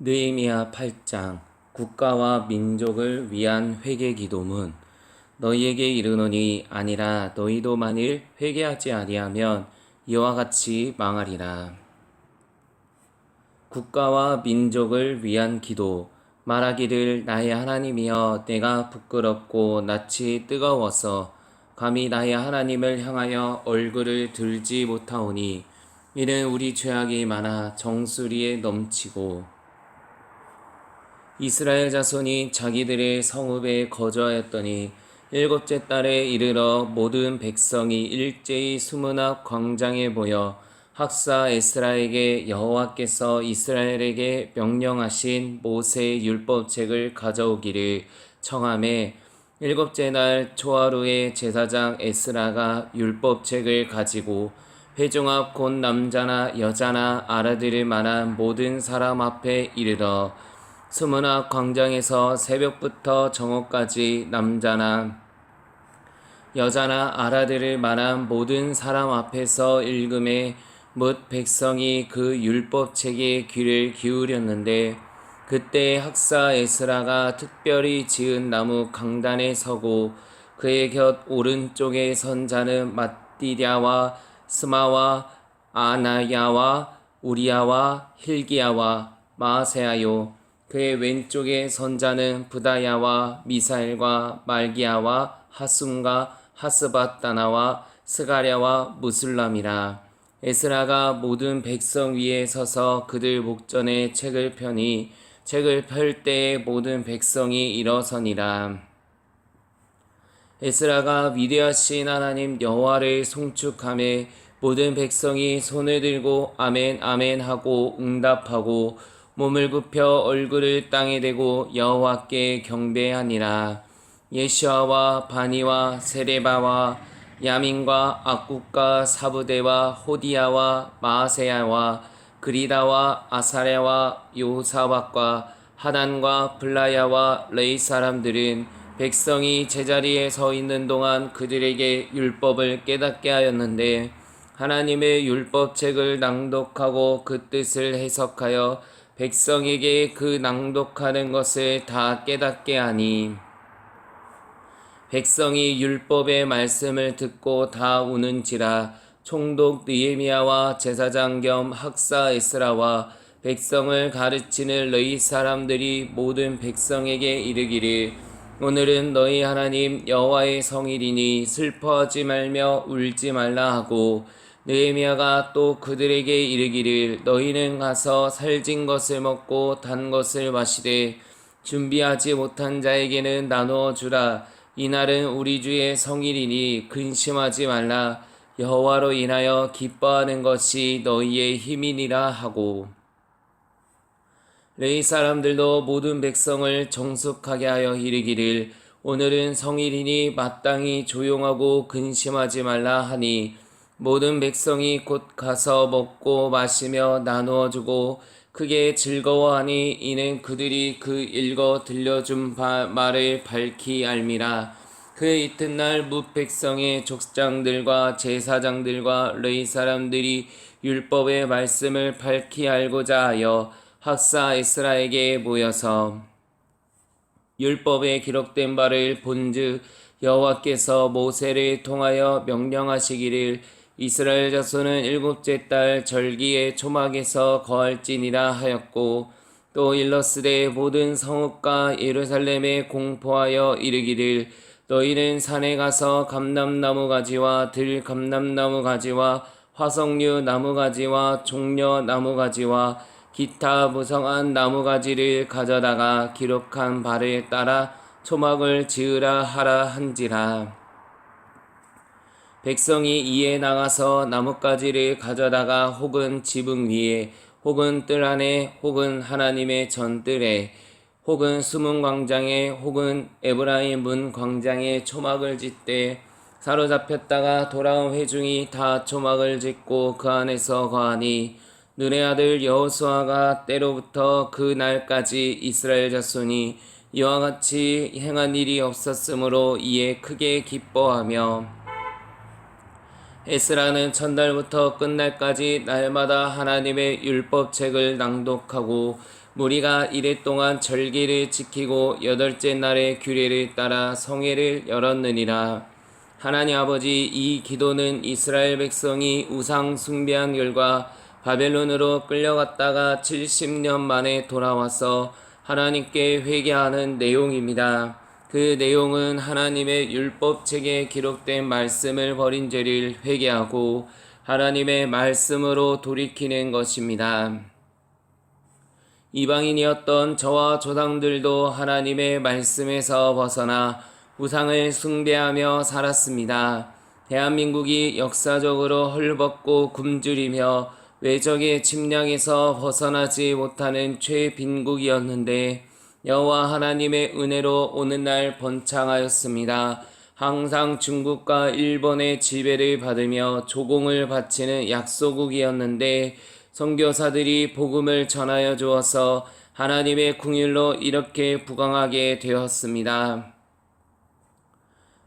느헤미야 8장. 국가와 민족을 위한 회개 기도문. 너희에게 이르노니 아니라 너희도 만일 회개하지 아니하면 이와 같이 망하리라. 국가와 민족을 위한 기도. 말하기를 나의 하나님이여 내가 부끄럽고 낯이 뜨거워서 감히 나의 하나님을 향하여 얼굴을 들지 못하오니 이는 우리 죄악이 많아 정수리에 넘치고 이스라엘 자손이 자기들의 성읍에 거주하였더니 일곱째 달에 이르러 모든 백성이 일제히 수문 앞 광장에 모여 학사 에스라에게 여호와께서 이스라엘에게 명령하신 모세의 율법책을 가져오기를 청하매 일곱째 날 초하루에 제사장 에스라가 율법책을 가지고 회중 앞 곧 남자나 여자나 알아들을 만한 모든 사람 앞에 이르러 수문 앞 광장에서 새벽부터 정오까지 남자나 여자나 알아들을 만한 모든 사람 앞에서 읽음에 뭇 백성이 그 율법책에 귀를 기울였는데 그때 학사 에스라가 특별히 지은 나무 강단에 서고 그의 곁 오른쪽에 선 자는 맏디랴와 스마와 아나야와 우리야와 힐기야와 마아세야요 그의 왼쪽에 선 자는 부다야와 미사엘과 말기야와 하숨과 하스바다나와 스가랴와 무술람이라. 에스라가 모든 백성 위에 서서 그들 목전에 책을 펴니 책을 펼 때에 모든 백성이 일어서니라. 에스라가 위대하신 하나님 여호와를 송축하며 모든 백성이 손을 들고 아멘 아멘 하고 응답하고 몸을 굽혀 얼굴을 땅에 대고 여호와께 경배하니라. 예시아와 바니와 세레바와 야민과 악국과 사부대와 호디야와 마아세야와 그리다와 아사랴와 요사박과 하단과 블라야와 레이 사람들은 백성이 제자리에 서 있는 동안 그들에게 율법을 깨닫게 하였는데 하나님의 율법책을 낭독하고 그 뜻을 해석하여 백성에게 그 낭독하는 것을 다 깨닫게 하니 백성이 율법의 말씀을 듣고 다 우는지라. 총독 느헤미야와 제사장 겸 학사 에스라와 백성을 가르치는 레위 사람들이 모든 백성에게 이르기를 오늘은 너희 하나님 여호와의 성일이니 슬퍼하지 말며 울지 말라 하고 느헤미야가 또 그들에게 이르기를 너희는 가서 살진 것을 먹고 단 것을 마시되 준비하지 못한 자에게는 나누어 주라. 이날은 우리 주의 성일이니 근심하지 말라. 여호와로 인하여 기뻐하는 것이 너희의 힘이니라 하고 레위 사람들도 모든 백성을 정숙하게 하여 이르기를 오늘은 성일이니 마땅히 조용하고 근심하지 말라 하니 모든 백성이 곧 가서 먹고 마시며 나누어 주고 크게 즐거워하니 이는 그들이 그 읽어 들려준 말을 밝히 알미라. 그 이튿날 뭇 백성의 족장들과 제사장들과 레위 사람들이 율법의 말씀을 밝히 알고자 하여 학사 에스라에게 모여서 율법에 기록된 바를 본즉 여호와께서 모세를 통하여 명령하시기를 이스라엘 자손은 일곱째 달 절기의 초막에서 거할지니라 하였고 또 일러스되 모든 성읍과 예루살렘에 공포하여 이르기를 너희는 산에 가서 감람나무 가지와 들 감람나무 가지와 화석류 나무 가지와 종려 나무 가지와 기타 무성한 나무 가지를 가져다가 기록한 바를 따라 초막을 지으라 하라 한지라. 백성이 이에 나가서 나뭇가지를 가져다가 혹은 지붕 위에 혹은 뜰 안에 혹은 하나님의 전뜰에 혹은 수문 광장에 혹은 에브라임 문 광장에 초막을 짓되 사로잡혔다가 돌아온 회중이 다 초막을 짓고 그 안에서 거하니 눈의 아들 여호수아가 때로부터 그 날까지 이스라엘 자손이 이와 같이 행한 일이 없었으므로 이에 크게 기뻐하며 에스라는 첫날부터 끝날까지 날마다 하나님의 율법책을 낭독하고 무리가 이레 동안 절기를 지키고 여덟째 날에 규례를 따라 성회를 열었느니라. 하나님 아버지, 이 기도는 이스라엘 백성이 우상 숭배한 결과 바벨론으로 끌려갔다가 70년 만에 돌아와서 하나님께 회개하는 내용입니다. 그 내용은 하나님의 율법책에 기록된 말씀을 버린 죄를 회개하고 하나님의 말씀으로 돌이키는 것입니다. 이방인이었던 저와 조상들도 하나님의 말씀에서 벗어나 우상을 숭배하며 살았습니다. 대한민국이 역사적으로 헐벗고 굶주리며 외적의 침략에서 벗어나지 못하는 최빈국이었는데 여호와 하나님의 은혜로 오늘날 번창하였습니다. 항상 중국과 일본의 지배를 받으며 조공을 바치는 약소국이었는데 선교사들이 복음을 전하여 주어서 하나님의 궁율로 이렇게 부강하게 되었습니다.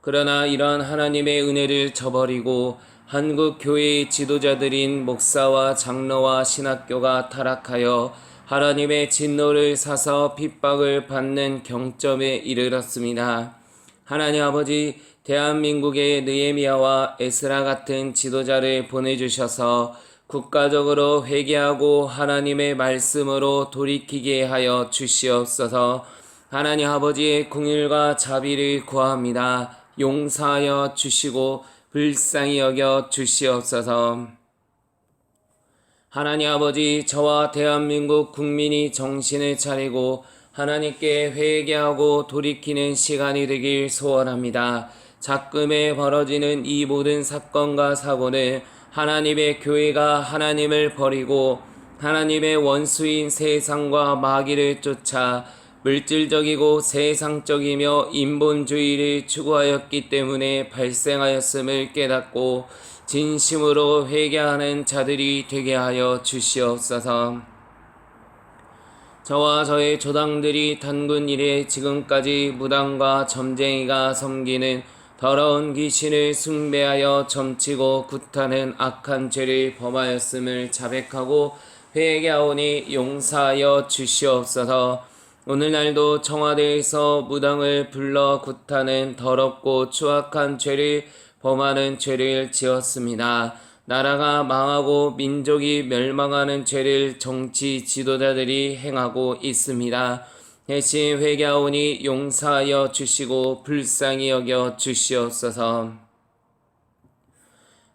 그러나 이러한 하나님의 은혜를 저버리고 한국 교회의 지도자들인 목사와 장로와 신학교가 타락하여 하나님의 진노를 사서 핍박을 받는 경점에 이르렀습니다. 하나님 아버지, 대한민국에 느헤미야와 에스라 같은 지도자를 보내주셔서 국가적으로 회개하고 하나님의 말씀으로 돌이키게 하여 주시옵소서. 하나님 아버지의 긍휼과 자비를 구합니다. 용서하여 주시고 불쌍히 여겨 주시옵소서. 하나님 아버지, 저와 대한민국 국민이 정신을 차리고 하나님께 회개하고 돌이키는 시간이 되길 소원합니다. 작금에 벌어지는 이 모든 사건과 사고는 하나님의 교회가 하나님을 버리고 하나님의 원수인 세상과 마귀를 쫓아 물질적이고 세상적이며 인본주의를 추구하였기 때문에 발생하였음을 깨닫고 진심으로 회개하는 자들이 되게 하여 주시옵소서. 저와 저의 조상들이 단군 이래 지금까지 무당과 점쟁이가 섬기는 더러운 귀신을 숭배하여 점치고 굿하는 악한 죄를 범하였음을 자백하고 회개하오니 용서하여 주시옵소서. 오늘날도 청와대에서 무당을 불러 굿하는 더럽고 추악한 죄를 범하는 죄를 지었습니다. 나라가 망하고 민족이 멸망하는 죄를 정치 지도자들이 행하고 있습니다. 대신 회개하오니 용서하여 주시고 불쌍히 여겨 주시옵소서.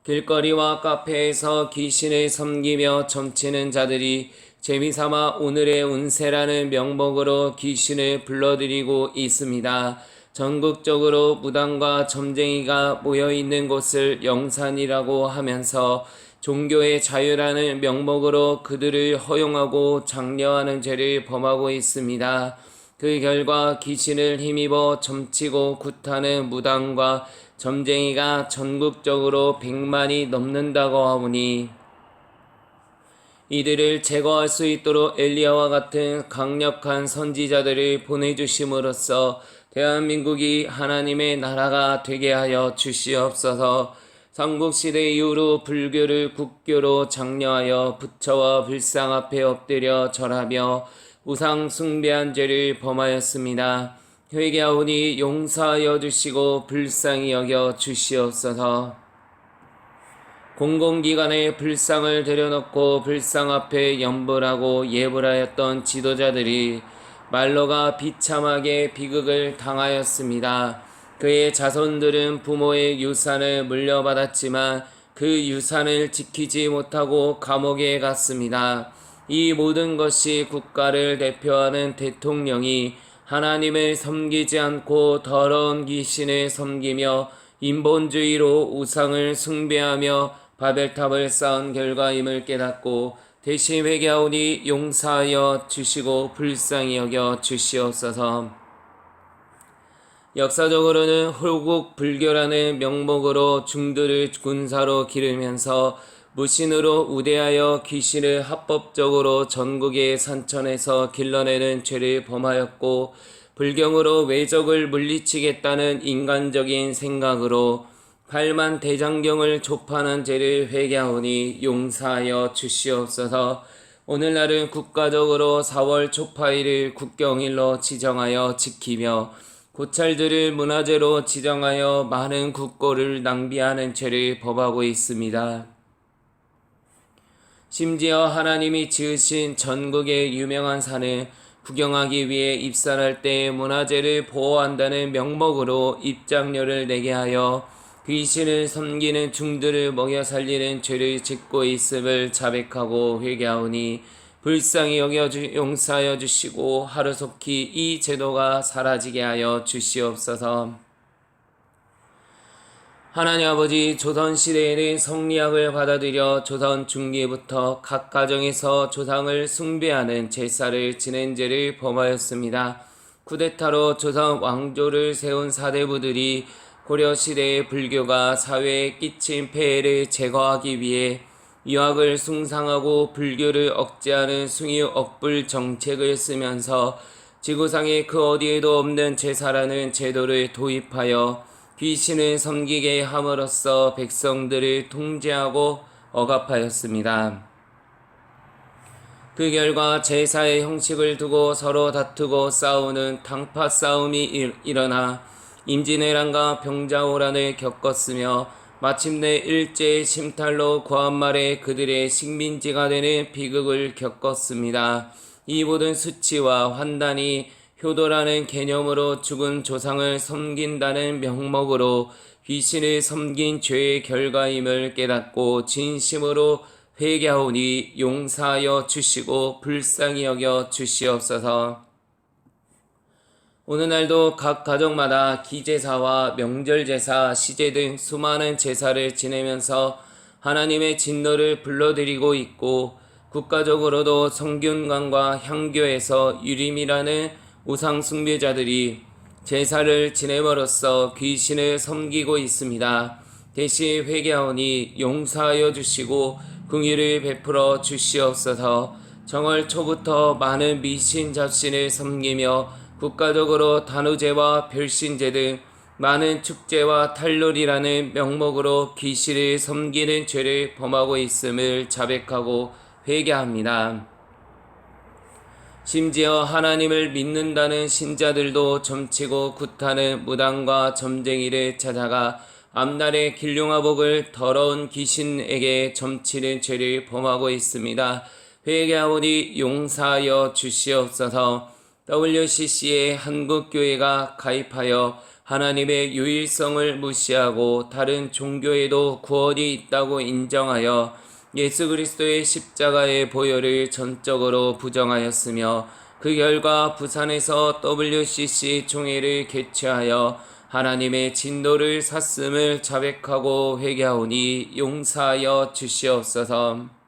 길거리와 카페에서 귀신을 섬기며 점치는 자들이 재미삼아 오늘의 운세라는 명목으로 귀신을 불러들이고 있습니다. 전국적으로 무당과 점쟁이가 모여있는 곳을 영산이라고 하면서 종교의 자유라는 명목으로 그들을 허용하고 장려하는 죄를 범하고 있습니다. 그 결과 귀신을 힘입어 점치고 굿하는 무당과 점쟁이가 전국적으로 100만이 넘는다고 하오니 이들을 제거할 수 있도록 엘리야와 같은 강력한 선지자들을 보내주심으로써 대한민국이 하나님의 나라가 되게 하여 주시옵소서. 삼국시대 이후로 불교를 국교로 장려하여 부처와 불상 앞에 엎드려 절하며 우상 숭배한 죄를 범하였습니다. 회개하오니 용서하여 주시고 불쌍히 여겨 주시옵소서. 공공기관에 불상을 들여놓고 불상 앞에 염불하고 예불하였던 지도자들이 말로가 비참하게 비극을 당하였습니다. 그의 자손들은 부모의 유산을 물려받았지만 그 유산을 지키지 못하고 감옥에 갔습니다. 이 모든 것이 국가를 대표하는 대통령이 하나님을 섬기지 않고 더러운 귀신을 섬기며 인본주의로 우상을 숭배하며 바벨탑을 쌓은 결과임을 깨닫고 대신 회개하오니 용서하여 주시고 불쌍히 여겨 주시옵소서. 역사적으로는 홀국 불교라는 명목으로 중들을 군사로 기르면서 무신으로 우대하여 귀신을 합법적으로 전국의 산천에서 길러내는 죄를 범하였고 불경으로 외적을 물리치겠다는 인간적인 생각으로 8만 대장경을 조판한 죄를 회개하오니 용서하여 주시옵소서. 오늘날은 국가적으로 4월 초파일을 국경일로 지정하여 지키며 고찰들을 문화재로 지정하여 많은 국고를 낭비하는 죄를 범하고 있습니다. 심지어 하나님이 지으신 전국의 유명한 산을 구경하기 위해 입산할 때 문화재를 보호한다는 명목으로 입장료를 내게 하여 귀신을 섬기는 중들을 먹여 살리는 죄를 짓고 있음을 자백하고 회개하오니 불쌍히 여겨 용서하여 주시고 하루속히 이 제도가 사라지게 하여 주시옵소서. 하나님 아버지, 조선시대에는 성리학을 받아들여 조선 중기부터 각 가정에서 조상을 숭배하는 제사를 지낸 죄를 범하였습니다. 쿠데타로 조선 왕조를 세운 사대부들이 고려시대의 불교가 사회에 끼친 폐해를 제거하기 위해 유학을 숭상하고 불교를 억제하는 숭유억불 정책을 쓰면서 지구상의 그 어디에도 없는 제사라는 제도를 도입하여 귀신을 섬기게 함으로써 백성들을 통제하고 억압하였습니다. 그 결과 제사의 형식을 두고 서로 다투고 싸우는 당파 싸움이 일어나 임진왜란과 병자호란을 겪었으며 마침내 일제의 침탈로 구한말에 그들의 식민지가 되는 비극을 겪었습니다. 이 모든 수치와 환단이 효도라는 개념으로 죽은 조상을 섬긴다는 명목으로 귀신을 섬긴 죄의 결과임을 깨닫고 진심으로 회개하오니 용서하여 주시고 불쌍히 여겨 주시옵소서. 오늘날도 각 가정마다 기제사와 명절제사, 시제 등 수많은 제사를 지내면서 하나님의 진노를 불러들이고 있고 국가적으로도 성균관과 향교에서 유림이라는 우상 숭배자들이 제사를 지냄으로써 귀신을 섬기고 있습니다. 대신 회개하오니 용서하여 주시고 긍휼을 베풀어 주시옵소서. 정월 초부터 많은 미신 잡신을 섬기며 국가적으로 단우제와 별신제 등 많은 축제와 탈놀이라는 명목으로 귀신을 섬기는 죄를 범하고 있음을 자백하고 회개합니다. 심지어 하나님을 믿는다는 신자들도 점치고 굿하는 무당과 점쟁이를 찾아가 앞날의 길흉화복을 더러운 귀신에게 점치는 죄를 범하고 있습니다. 회개하오니 용서하여 주시옵소서. WCC의 한국교회가 가입하여 하나님의 유일성을 무시하고 다른 종교에도 구원이 있다고 인정하여 예수 그리스도의 십자가의 보혈을 전적으로 부정하였으며 그 결과 부산에서 WCC 총회를 개최하여 하나님의 진노를 샀음을 자백하고 회개하오니 용서하여 주시옵소서.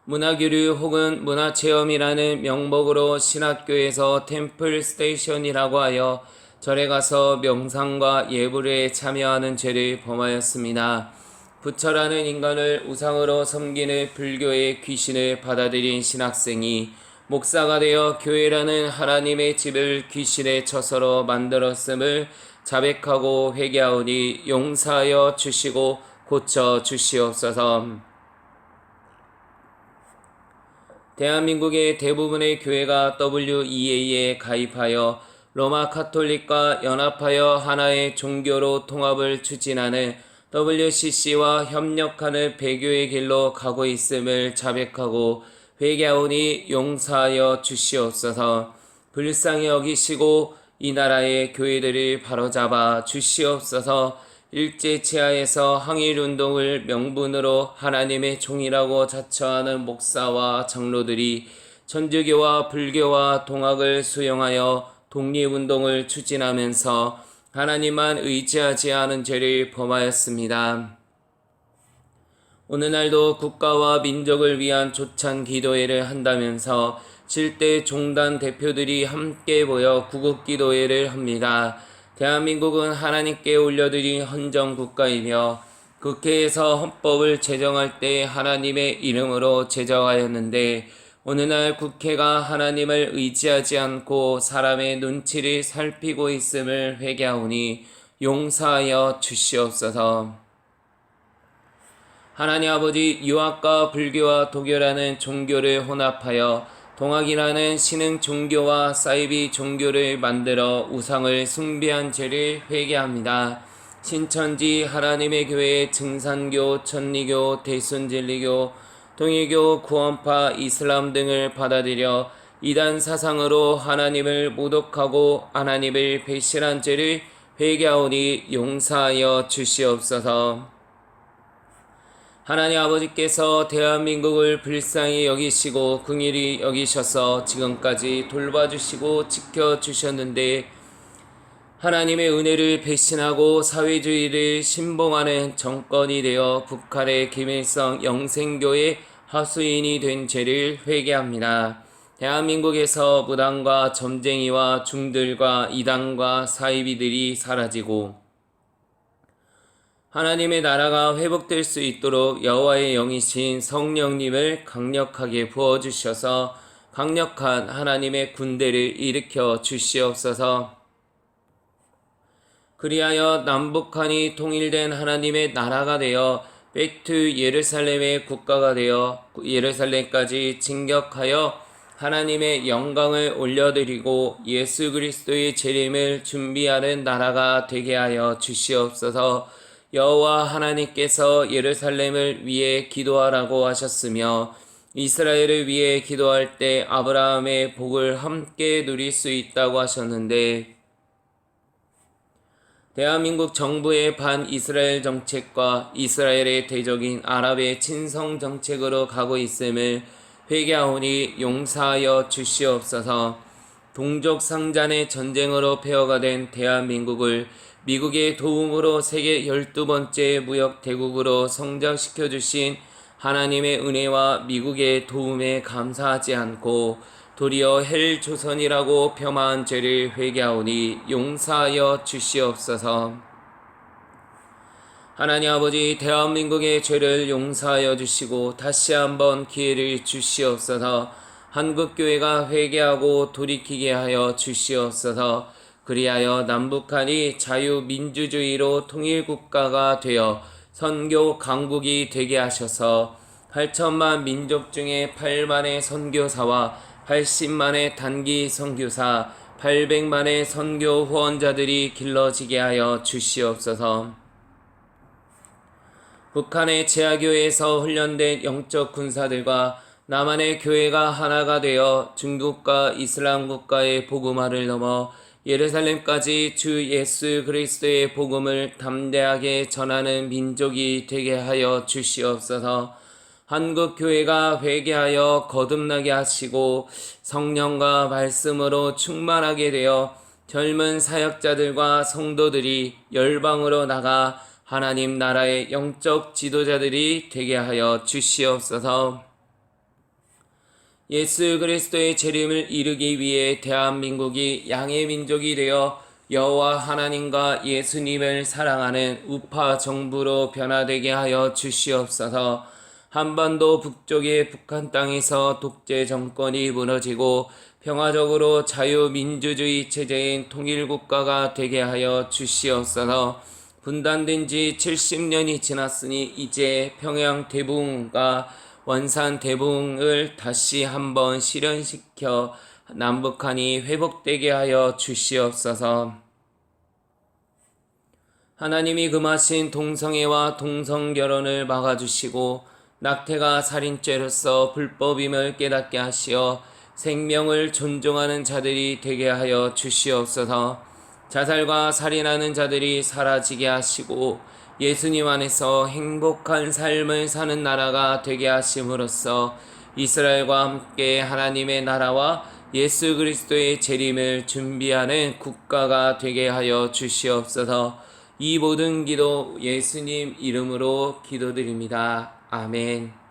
문화교류 혹은 문화체험이라는 명목으로 신학교에서 템플 스테이션이라고 하여 절에 가서 명상과 예불에 참여하는 죄를 범하였습니다. 부처라는 인간을 우상으로 섬기는 불교의 귀신을 받아들인 신학생이 목사가 되어 교회라는 하나님의 집을 귀신의 처소로 만들었음을 자백하고 회개하오니 용서하여 주시고 고쳐 주시옵소서. 대한민국의 대부분의 교회가 WEA에 가입하여 로마 카톨릭과 연합하여 하나의 종교로 통합을 추진하는 WCC와 협력하는 배교의 길로 가고 있음을 자백하고 회개하오니 용서하여 주시옵소서. 불쌍히 여기시고 이 나라의 교회들을 바로잡아 주시옵소서. 일제치하에서 항일운동을 명분으로 하나님의 종이라고 자처하는 목사와 장로들이 천주교와 불교와 동학을 수용하여 독립운동을 추진하면서 하나님만 의지하지 않은 죄를 범하였습니다. 오늘날도 국가와 민족을 위한 조찬 기도회를 한다면서 7대 종단 대표들이 함께 모여 구국기도회를 합니다. 대한민국은 하나님께 올려드린 헌정국가이며 국회에서 헌법을 제정할 때 하나님의 이름으로 제정하였는데 오늘날 국회가 하나님을 의지하지 않고 사람의 눈치를 살피고 있음을 회개하오니 용서하여 주시옵소서. 하나님 아버지, 유학과 불교와 도교라는 종교를 혼합하여 동학이라는 신흥 종교와 사이비 종교를 만들어 우상을 숭배한 죄를 회개합니다. 신천지 하나님의 교회, 증산교, 천리교, 대순진리교, 통일교, 구원파, 이슬람 등을 받아들여 이단 사상으로 하나님을 모독하고 하나님을 배신한 죄를 회개하오니 용서하여 주시옵소서. 하나님 아버지께서 대한민국을 불쌍히 여기시고 긍휼히 여기셔서 지금까지 돌봐주시고 지켜주셨는데, 하나님의 은혜를 배신하고 사회주의를 신봉하는 정권이 되어 북한의 김일성 영생교의 하수인이 된 죄를 회개합니다. 대한민국에서 무당과 점쟁이와 중들과 이단과 사이비들이 사라지고 하나님의 나라가 회복될 수 있도록 여호와의 영이신 성령님을 강력하게 부어주셔서 강력한 하나님의 군대를 일으켜 주시옵소서. 그리하여 남북한이 통일된 하나님의 나라가 되어 백투 예루살렘의 국가가 되어 예루살렘까지 진격하여 하나님의 영광을 올려드리고 예수 그리스도의 재림을 준비하는 나라가 되게 하여 주시옵소서. 여호와 하나님께서 예루살렘을 위해 기도하라고 하셨으며 이스라엘을 위해 기도할 때 아브라함의 복을 함께 누릴 수 있다고 하셨는데, 대한민국 정부의 반이스라엘 정책과 이스라엘의 대적인 아랍의 친성 정책으로 가고 있음을 회개하오니 용서하여 주시옵소서. 동족 상잔의 전쟁으로 폐허가 된 대한민국을 미국의 도움으로 세계 12번째 무역 대국으로 성장시켜 주신 하나님의 은혜와 미국의 도움에 감사하지 않고 도리어 헬 조선이라고 폄하한 죄를 회개하오니 용서하여 주시옵소서. 하나님 아버지, 대한민국의 죄를 용서하여 주시고 다시 한번 기회를 주시옵소서. 한국교회가 회개하고 돌이키게 하여 주시옵소서. 그리하여 남북한이 자유민주주의로 통일국가가 되어 선교 강국이 되게 하셔서 8천만 민족 중에 8만의 선교사와 80만의 단기 선교사, 800만의 선교 후원자들이 길러지게 하여 주시옵소서. 북한의 제하교회에서 훈련된 영적 군사들과 남한의 교회가 하나가 되어 중국과 이슬람 국가의 복음화를 넘어 예루살렘까지 주 예수 그리스도의 복음을 담대하게 전하는 민족이 되게 하여 주시옵소서. 한국 교회가 회개하여 거듭나게 하시고 성령과 말씀으로 충만하게 되어 젊은 사역자들과 성도들이 열방으로 나가 하나님 나라의 영적 지도자들이 되게 하여 주시옵소서. 예수 그리스도의 재림을 이루기 위해 대한민국이 양의 민족이 되어 여호와 하나님과 예수님을 사랑하는 우파 정부로 변화되게 하여 주시옵소서. 한반도 북쪽의 북한 땅에서 독재 정권이 무너지고 평화적으로 자유민주주의 체제인 통일국가가 되게 하여 주시옵소서. 분단된 지 70년이 지났으니 이제 평양 대붕과 원산 대붕을 다시 한번 실현시켜 남북한이 회복되게 하여 주시옵소서. 하나님이 금하신 동성애와 동성결혼을 막아주시고 낙태가 살인죄로서 불법임을 깨닫게 하시어 생명을 존중하는 자들이 되게 하여 주시옵소서. 자살과 살인하는 자들이 사라지게 하시고 예수님 안에서 행복한 삶을 사는 나라가 되게 하심으로써 이스라엘과 함께 하나님의 나라와 예수 그리스도의 재림을 준비하는 국가가 되게 하여 주시옵소서. 이 모든 기도 예수님 이름으로 기도드립니다. 아멘.